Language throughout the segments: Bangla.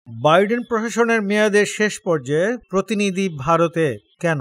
বাইডেন প্রশাসনের মেয়াদের শেষ পর্যায়ে প্রতিনিধি ভারতে কেন?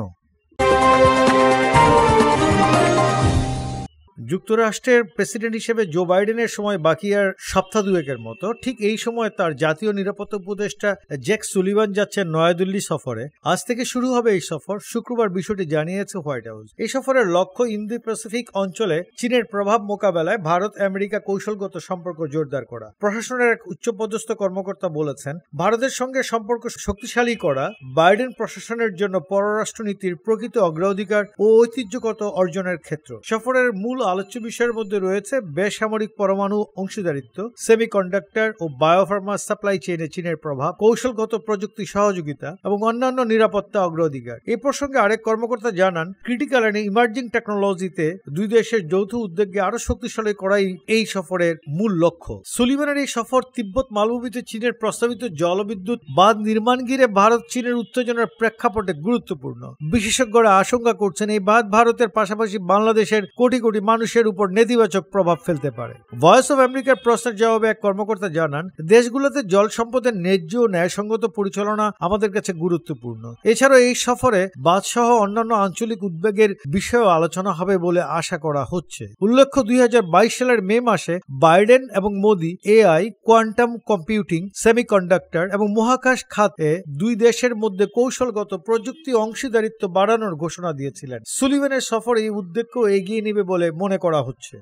যুক্তরাষ্ট্রের প্রেসিডেন্ট হিসেবে জো বাইডেনের সময় বাকি আর সপ্তাহ দুয়েকের মতো। ঠিক এই সময় তার জাতীয় নিরাপত্তা উপদেষ্টা জ্যাক সুলিভান যাচ্ছেন নয়াদিল্লি সফরে। আজ থেকে শুরু হবে এই সফর। শুক্রবার বিষয়টি জানিয়েছে হোয়াইট হাউস। এই সফরের লক্ষ্য ইন্দো প্যাসিফিক অঞ্চলে চীনের প্রভাব মোকাবেলায় ভারত আমেরিকা কৌশলগত সম্পর্ক জোরদার করা। প্রশাসনের এক উচ্চপদস্থ কর্মকর্তা বলেছেন, ভারতের সঙ্গে সম্পর্ক শক্তিশালী করা বাইডেন প্রশাসনের জন্য পররাষ্ট্রনীতির প্রকৃত অগ্রাধিকার ও ঐতিহ্যগত অর্জনের ক্ষেত্র। সফরের মূল আলোচ্য বিষয়ের মধ্যে রয়েছে বেসামরিক পরমাণু অংশীদারিত্ব, সেমিকন্ডাক্টর ও বায়োফার্মা সাপ্লাই চেইনে চীনের প্রভাব, কৌশলগত প্রযুক্তি সহযোগিতা এবং অন্যান্য নিরাপত্তা অগ্রাধিকার। এই প্রসঙ্গে আরেক কর্মকর্তা জানান, ক্রিটিক্যাল এন্ড ইমার্জিং টেকনোলজিতে দুই দেশের যৌথ উদ্যোগকে আরো শক্তিশালী করাই এই সফরের মূল লক্ষ্য। সুলিভানের এই সফর তিব্বত মালভূমিতে চীনের প্রস্তাবিত জলবিদ্যুৎ বাঁধ নির্মাণ ঘিরে ভারত চীনের উত্তেজনার প্রেক্ষাপটে গুরুত্বপূর্ণ। বিশেষজ্ঞরা আশঙ্কা করছেন, এই বাঁধ ভারতের পাশাপাশি বাংলাদেশের কোটি কোটি মানুষের উপর নেতিবাচক প্রভাব ফেলতে পারে। ভয়েস অব আমেরিকার প্রশ্নের জবাবে এক কর্মকর্তা জানান, দেশগুলোতে জল সম্পদের ন্যায্য ও ন্যায়সঙ্গত পরিচালনা আমাদের কাছে গুরুত্বপূর্ণ। এছাড়াও এই সফরে বাঁধসহ অন্যান্য আঞ্চলিক উদ্বেগের বিষয়েও আলোচনা হবে বলে আশা করা হচ্ছে। উল্লেখ্য, 2022 সালের মে মাসে বাইডেন এবং Modi AI, quantum computing, semiconductor এবং মহাকাশ খাতে দুই দেশের মধ্যে কৌশলগত প্রযুক্তি অংশীদারিত্ব বাড়ানোর ঘোষণা দিয়েছিলেন। সুলিভানের সফর এই উদ্যোগকেও এগিয়ে নেবে বলে মনে করা হচ্ছে।